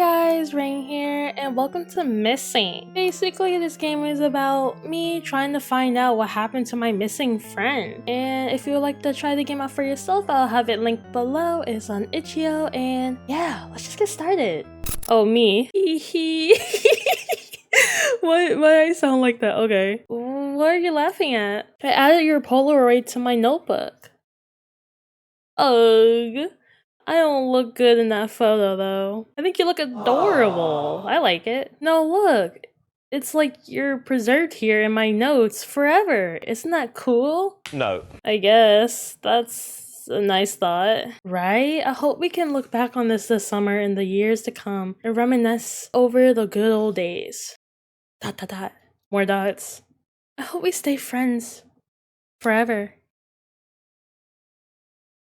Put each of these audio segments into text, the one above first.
guys, Rain here, and welcome to Missing. Basically, this game is about me trying to find out what happened to my missing friend. And if you would like to try the game out for yourself, I'll have it linked below. It's on itch.io, and yeah, let's just get started. Oh, me. Why I sound like that? Okay. What are you laughing at? I added your Polaroid to my notebook. Ugh. I don't look good in that photo though. I think you look adorable. I like it. No, look. It's like you're preserved here in my notes forever. Isn't that cool? No. I guess. That's a nice thought. Right? I hope we can look back on this summer in the years to come and reminisce over the good old days. ... More dots. I hope we stay friends. Forever.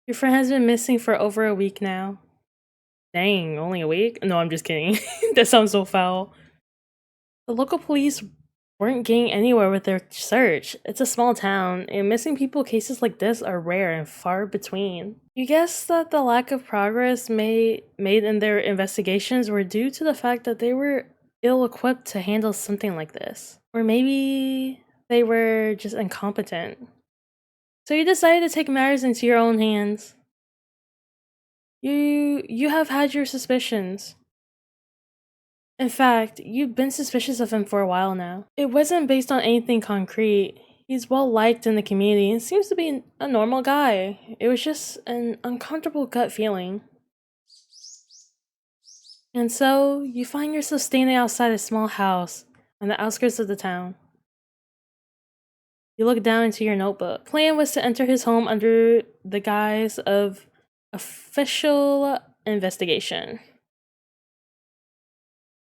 Your friend has been missing for over a week now. Dang, only a week? No, I'm just kidding. That sounds so foul. The local police weren't getting anywhere with their search. It's a small town, and missing people cases like this are rare and far between. You guess that the lack of progress made in their investigations were due to the fact that they were ill-equipped to handle something like this. Or maybe they were just incompetent. So you decided to take matters into your own hands. You have had your suspicions. In fact, you've been suspicious of him for a while now. It wasn't based on anything concrete. He's well liked in the community and seems to be a normal guy. It was just an uncomfortable gut feeling. And so, you find yourself standing outside a small house on the outskirts of the town. You look down into your notebook. Plan was to enter his home under the guise of official investigation.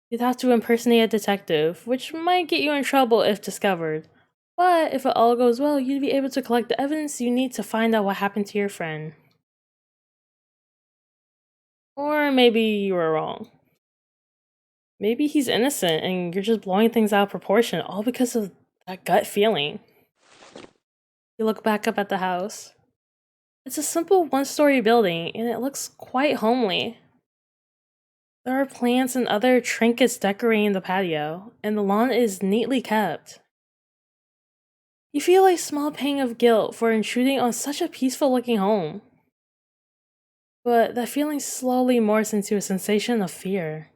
You'd have to impersonate a detective, which might get you in trouble if discovered. But if it all goes well, you'd be able to collect the evidence you need to find out what happened to your friend. Or maybe you were wrong. Maybe he's innocent and you're just blowing things out of proportion, all because of that gut feeling. You look back up at the house. It's a simple one-story building, and it looks quite homely. There are plants and other trinkets decorating the patio, and the lawn is neatly kept. You feel a small pang of guilt for intruding on such a peaceful-looking home. But that feeling slowly morphs into a sensation of fear.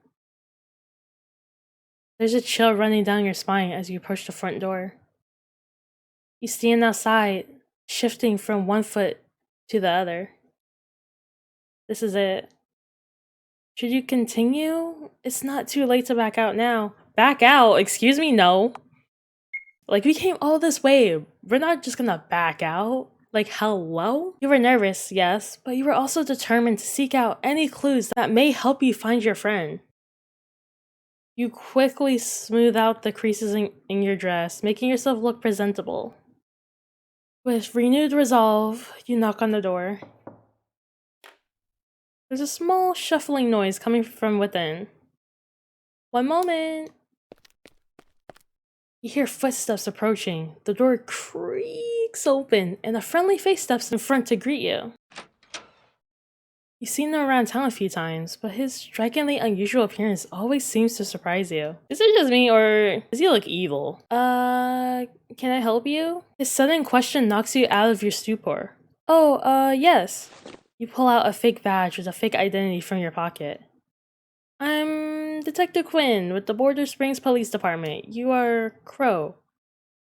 There's a chill running down your spine as you approach the front door. You stand outside, shifting from one foot to the other. This is it. Should you continue? It's not too late to back out now. Back out? Excuse me? No. Like, we came all this way. We're not just gonna back out. Like, hello? You were nervous, yes, but you were also determined to seek out any clues that may help you find your friend. You quickly smooth out the creases in your dress, making yourself look presentable. With renewed resolve, you knock on the door. There's a small shuffling noise coming from within. One moment. You hear footsteps approaching. The door creaks open, and a friendly face steps in front to greet you. You've seen him around town a few times, but his strikingly unusual appearance always seems to surprise you. Is it just me, or does he look evil? Can I help you? His sudden question knocks you out of your stupor. Oh, yes. You pull out a fake badge with a fake identity from your pocket. I'm Detective Quinn with the Border Springs Police Department. You are Cro,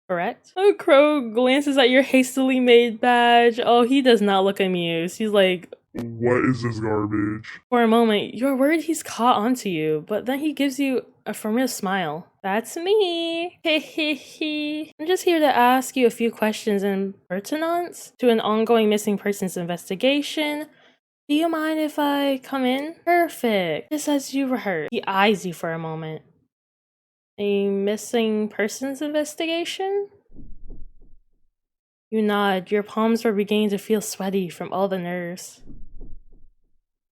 correct? Oh, Cro glances at your hastily made badge. Oh, he does not look amused. He's like, "What is this garbage?" For a moment, you're worried he's caught onto you, but then he gives you a affirmative smile. That's me. Hehehe. I'm just here to ask you a few questions in pertinence to an ongoing missing persons investigation. Do you mind if I come in? Perfect. Just as you rehearsed. He eyes you for a moment. A missing persons investigation? You nod. Your palms are beginning to feel sweaty from all the nerves.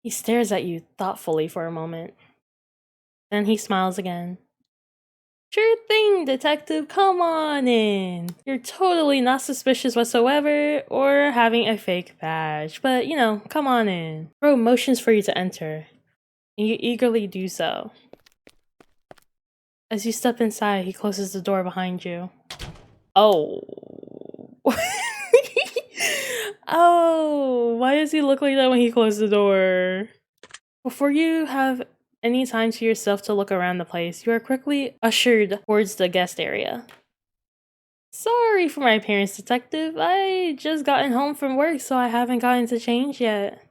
He stares at you thoughtfully for a moment. Then he smiles again. Sure thing, detective, come on in. You're totally not suspicious whatsoever or having a fake badge, but you know, come on in. Cro motions for you to enter. and you eagerly do so. As you step inside, he closes the door behind you. Oh. Oh, why does he look like that when he closed the door? Before you have any time to yourself to look around the place, you are quickly ushered towards the guest area. Sorry for my appearance, detective. I just gotten home from work, so I haven't gotten to change yet.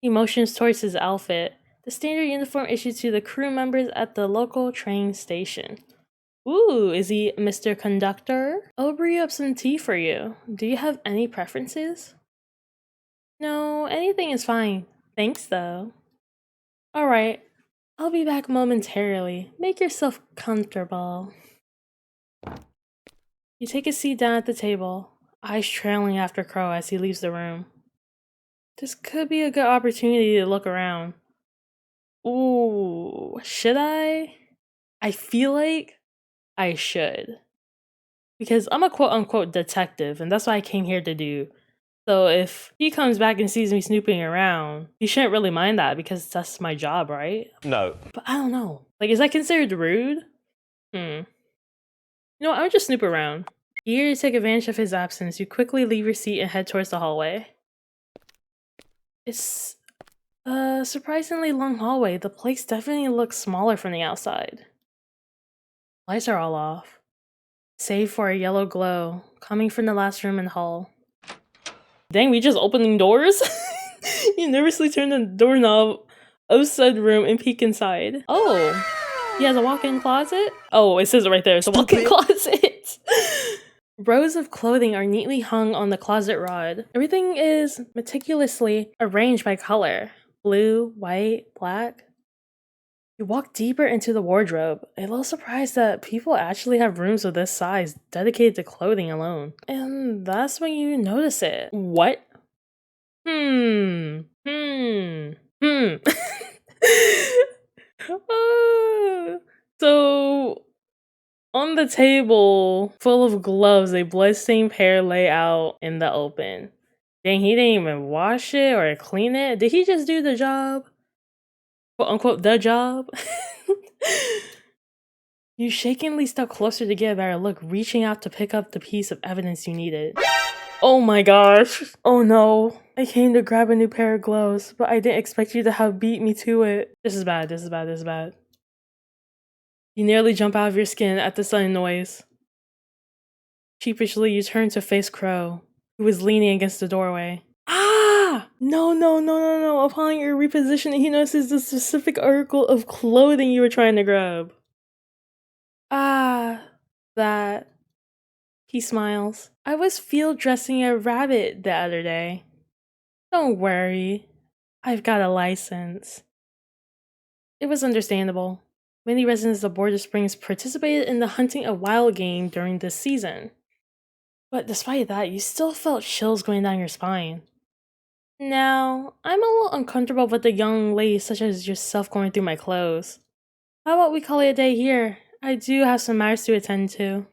He motions towards his outfit, the standard uniform issued to the crew members at the local train station. Ooh, is he Mr. Conductor? I'll brew up some tea for you. Do you have any preferences? No, anything is fine. Thanks, though. Alright, I'll be back momentarily. Make yourself comfortable. You take a seat down at the table, eyes trailing after Cro as he leaves the room. This could be a good opportunity to look around. Ooh, should I? I feel like I should. Because I'm a quote-unquote detective, and that's what I came here to do. So if he comes back and sees me snooping around, he shouldn't really mind that because that's my job, right? No. But I don't know. Like, is that considered rude? You know what, I would just snoop around. Eager to take advantage of his absence, you quickly leave your seat and head towards the hallway. It's a surprisingly long hallway. The place definitely looks smaller from the outside. Lights are all off, save for a yellow glow coming from the last room in the hall. Dang, we just opening doors? You nervously turn the doorknob of said room and peek inside. Oh, he has a walk-in closet? Oh, it says it right there. It's a walk-in closet. Rows of clothing are neatly hung on the closet rod. Everything is meticulously arranged by color. Blue, white, black. You walk deeper into the wardrobe, a little surprised that people actually have rooms of this size dedicated to clothing alone. And that's when you notice it. What? So, on the table full of gloves, a bloodstained pair lay out in the open. Dang, he didn't even wash it or clean it. Did he just do the job? Quote unquote, the job? You shakenly step closer to get a better look, reaching out to pick up the piece of evidence you needed. Oh my gosh. Oh no. I came to grab a new pair of gloves, but I didn't expect you to have beat me to it. This is bad, this is bad, this is bad. You nearly jump out of your skin at the sudden noise. Sheepishly, you turn to face Cro, who was leaning against the doorway. Ah! No. Upon your repositioning, he notices the specific article of clothing you were trying to grab. Ah, that. He smiles. I was field dressing a rabbit the other day. Don't worry. I've got a license. It was understandable. Many residents of Border Springs participated in the hunting of wild game during this season. But despite that, you still felt chills going down your spine. Now, I'm a little uncomfortable with a young lady such as yourself going through my clothes. How about we call it a day here? I do have some matters to attend to.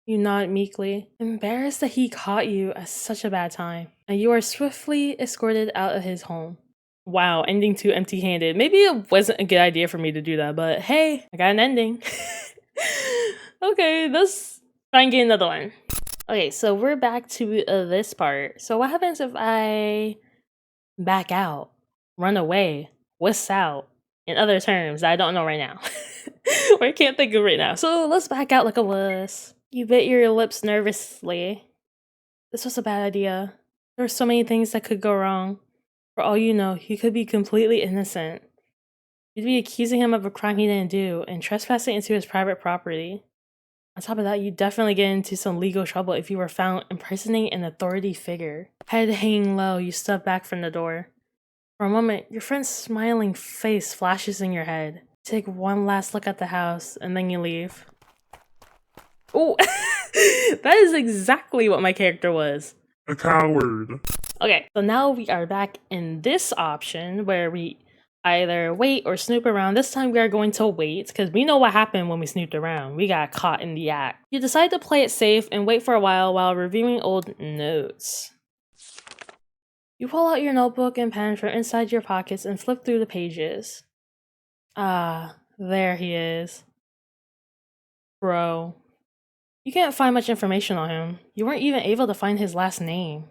You nod meekly, embarrassed that he caught you at such a bad time, and you are swiftly escorted out of his home. Wow, ending too empty-handed. Maybe it wasn't a good idea for me to do that, but hey, I got an ending. Okay, let's try and get another one. Okay, so we're back to this part. So what happens if I back out, run away, wuss out? In other terms, I don't know right now. Or I can't think of right now. So let's back out like a wuss. You bit your lips nervously. This was a bad idea. There were so many things that could go wrong. For all you know, he could be completely innocent. You'd be accusing him of a crime he didn't do and trespassing into his private property. On top of that, you'd definitely get into some legal trouble if you were found impersonating an authority figure. Head hanging low, you step back from the door. For a moment, your friend's smiling face flashes in your head. Take one last look at the house, and then you leave. Oh, that is exactly what my character was. A coward. Okay, so now we are back in this option where we either wait or snoop around. This time we are going to wait because we know what happened when we snooped around. We got caught in the act. You decide to play it safe and wait for a while reviewing old notes. You pull out your notebook and pen from inside your pockets and flip through the pages. Ah, there he is. Bro. You can't find much information on him. You weren't even able to find his last name.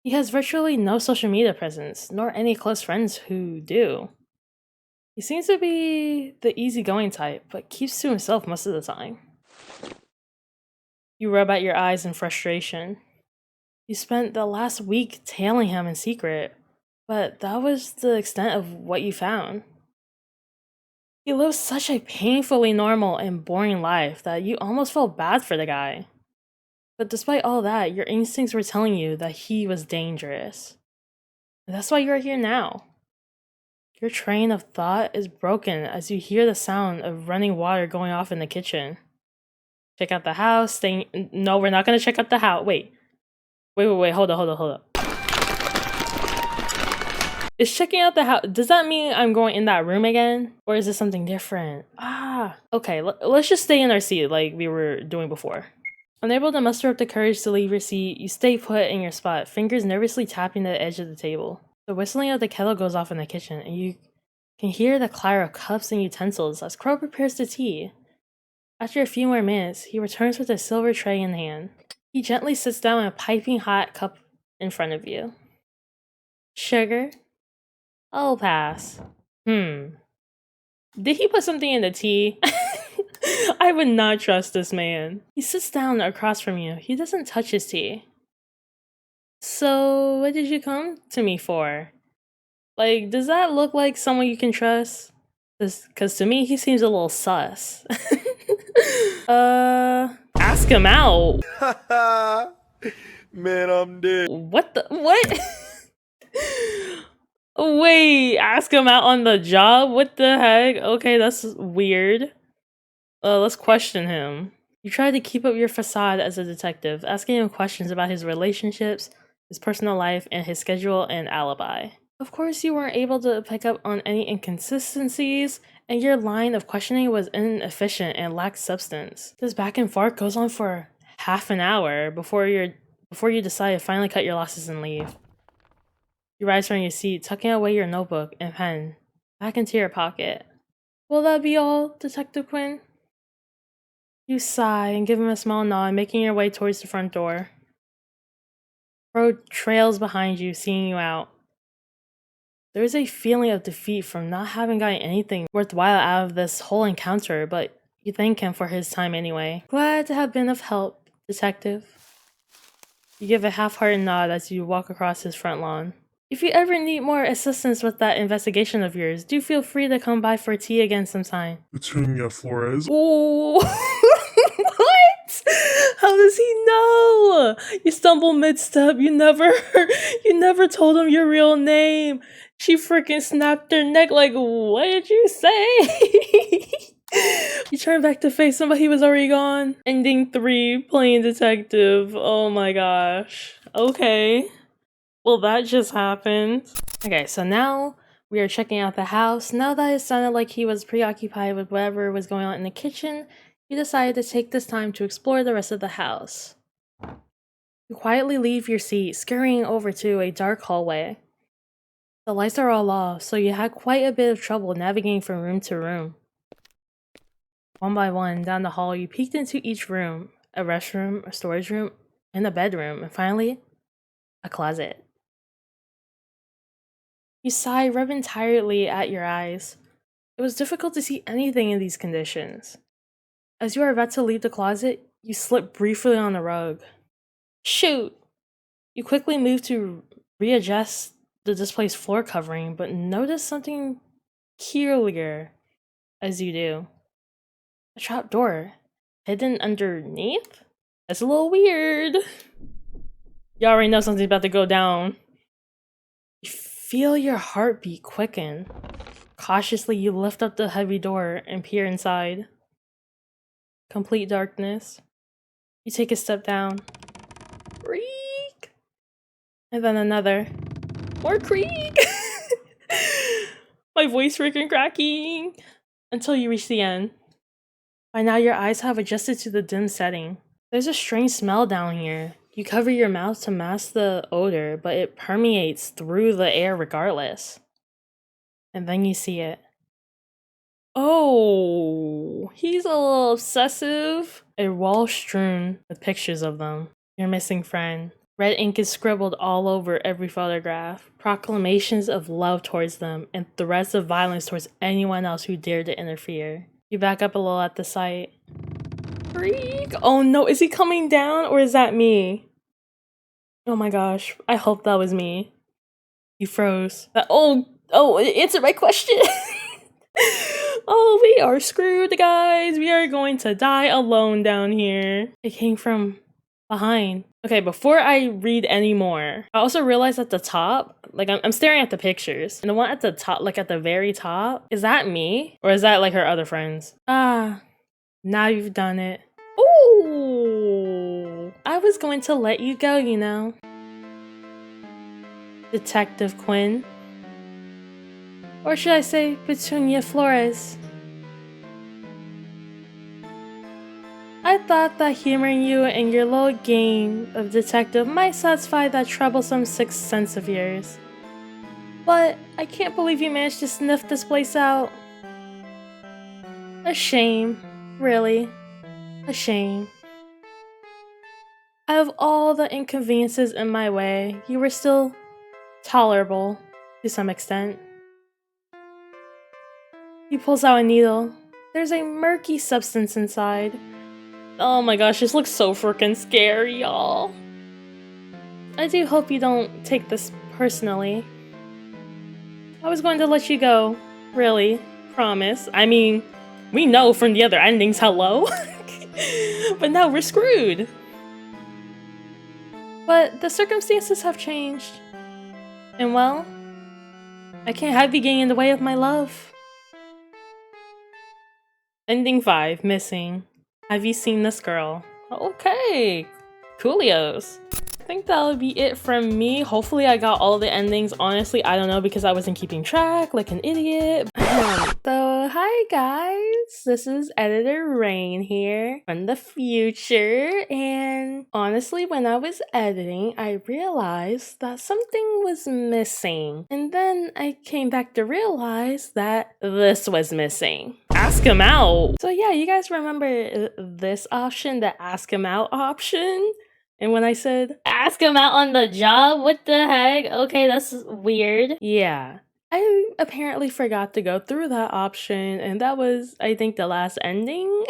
He has virtually no social media presence, nor any close friends who do. He seems to be the easygoing type, but keeps to himself most of the time. You rub at your eyes in frustration. You spent the last week tailing him in secret, but that was the extent of what you found. He lives such a painfully normal and boring life that you almost felt bad for the guy. But despite all that, your instincts were telling you that he was dangerous. And that's why you're here now. Your train of thought is broken as you hear the sound of running water going off in the kitchen. Check out the house, No, we're not gonna check out the house. Wait, hold up. Is checking out the house, does that mean I'm going in that room again? Or is this something different? Okay, let's just stay in our seat like we were doing before. Unable to muster up the courage to leave your seat, you stay put in your spot, fingers nervously tapping the edge of the table. The whistling of the kettle goes off in the kitchen, and you can hear the clatter of cups and utensils as Cro prepares the tea. After a few more minutes, he returns with a silver tray in hand. He gently sits down in a piping hot cup in front of you. Sugar? I'll pass. Did he put something in the tea? I would not trust this man. He sits down across from you. He doesn't touch his tea. So, what did you come to me for? Like, does that look like someone you can trust? Because to me, he seems a little sus. Ask him out. Man, I'm dead. What? Wait, ask him out on the job? What the heck? Okay, that's weird. Let's question him. You try to keep up your facade as a detective, asking him questions about his relationships, his personal life, and his schedule and alibi. Of course, you weren't able to pick up on any inconsistencies, and your line of questioning was inefficient and lacked substance. This back and forth goes on for half an hour before you decide to finally cut your losses and leave. You rise from your seat, tucking away your notebook and pen back into your pocket. Will that be all, Detective Quinn? You sigh and give him a small nod, making your way towards the front door. Cro trails behind you, seeing you out. There is a feeling of defeat from not having gotten anything worthwhile out of this whole encounter, but you thank him for his time anyway. Glad to have been of help, Detective. You give a half-hearted nod as you walk across his front lawn. If you ever need more assistance with that investigation of yours, do feel free to come by for tea again sometime. Petunia Flores. Ooh. What? How does he know? You stumble mid-step. You never told him your real name. She freaking snapped her neck like, what did you say? You turn back to face him, but he was already gone. Ending 3, playing detective. Oh my gosh. Okay. Well, that just happened. Okay, so now we are checking out the house. Now that it sounded like he was preoccupied with whatever was going on in the kitchen, you decided to take this time to explore the rest of the house. You quietly leave your seat, scurrying over to a dark hallway. The lights are all off, so you had quite a bit of trouble navigating from room to room. One by one, down the hall, you peeked into each room, a restroom, a storage room, and a bedroom, and finally, a closet. You sigh, rubbing tiredly at your eyes. It was difficult to see anything in these conditions. As you are about to leave the closet, you slip briefly on the rug. Shoot! You quickly move to readjust the displaced floor covering, but notice something peculiar as you do. A trap door, hidden underneath? That's a little weird. You already know something's about to go down. You feel your heartbeat quicken. Cautiously, you lift up the heavy door and peer inside. Complete darkness. You take a step down. Creak! And then another. More creak! My voice freaking cracking. Until you reach the end. By now, your eyes have adjusted to the dim setting. There's a strange smell down here. You cover your mouth to mask the odor, but it permeates through the air regardless. And then you see it. Oh, he's a little obsessive. A wall strewn with pictures of them. Your missing friend. Red ink is scribbled all over every photograph. Proclamations of love towards them and threats of violence towards anyone else who dared to interfere. You back up a little at the sight. Freak! Oh no, is he coming down or is that me? Oh my gosh, I hope that was me. You froze. Oh, answer my question! Oh, we are screwed, guys. We are going to die alone down here. It came from behind. Okay, before I read any more, I also realized at the top, like I'm staring at the pictures, and the one at the top, like at the very top, is that me? Or is that like her other friends? Ah, now you've done it. Ooh, I was going to let you go, you know. Detective Quinn. Or should I say Petunia Flores? I thought that humoring you in your little game of detective might satisfy that troublesome sixth sense of yours. But I can't believe you managed to sniff this place out. A shame, really. A shame. Out of all the inconveniences in my way, you were still tolerable to some extent. He pulls out a needle. There's a murky substance inside. Oh my gosh, this looks so freaking scary, y'all. I do hope you don't take this personally. I was going to let you go. Really. Promise. I mean, we know from the other endings, hello? But now we're screwed. But the circumstances have changed. And well, I can't have you getting in the way of my love. Ending 5, missing. Have you seen this girl? Okay, coolios. I think that'll be it from me. Hopefully I got all the endings. Honestly, I don't know because I wasn't keeping track like an idiot. So, hi guys. This is Editor Rain here from the future. And honestly, when I was editing, I realized that something was missing. And then I came back to realize that this was missing. Ask him out. So yeah, you guys remember this option, the ask him out option? And when I said, ask him out on the job, what the heck? Okay, that's weird. Yeah, I apparently forgot to go through that option, and that was, I think, the last ending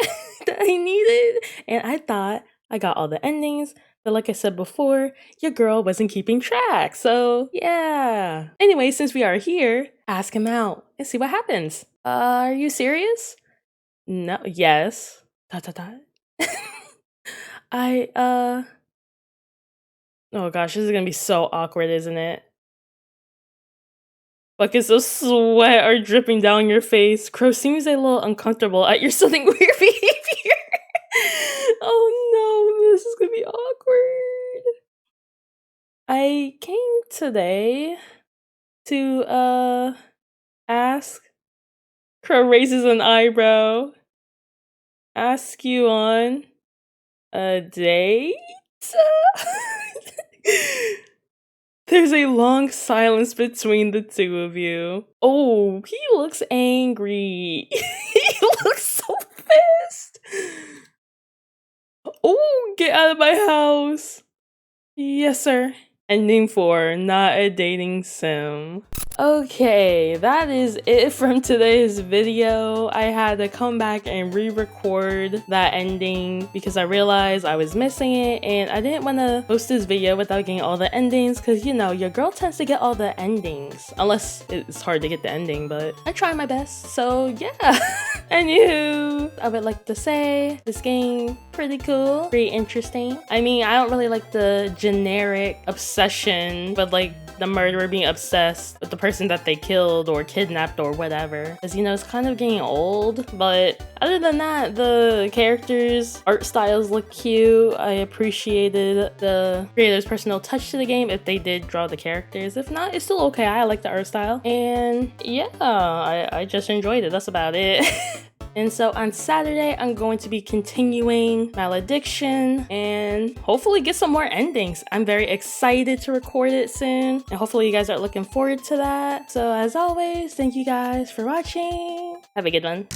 that I needed. And I thought I got all the endings, but like I said before, your girl wasn't keeping track, so yeah. Anyway, since we are here, ask him out and see what happens. Are you serious? No, yes. Oh gosh, this is gonna be so awkward, isn't it? Buckets of sweat are dripping down your face. Cro seems a little uncomfortable at your sudden weird behavior. Oh no, this is gonna be awkward. I came today to, ask. Cro raises an eyebrow. Ask you on a date? There's a long silence between the two of you. Oh, he looks angry. He looks so pissed. Oh, get out of my house. Yes, sir. Ending 4, not a dating sim. Okay, that is it from today's video. I had to come back and re-record that ending because I realized I was missing it and I didn't want to post this video without getting all the endings because, you know, your girl tends to get all the endings. Unless it's hard to get the ending, but I try my best, so yeah. Anywho, I would like to say this game pretty cool, pretty interesting. I mean, I don't really like the generic obsession with like the murderer being obsessed with the person that they killed or kidnapped or whatever, because you know it's kind of getting old. But other than that, the characters' art styles look cute. I appreciated the creator's personal touch to the game if they did draw the characters. If not, it's still okay. I like the art style, and yeah, I just enjoyed it. That's about it. And so on Saturday, I'm going to be continuing Malediction and hopefully get some more endings. I'm very excited to record it soon, and hopefully you guys are looking forward to that. So as always, thank you guys for watching. Have a good one.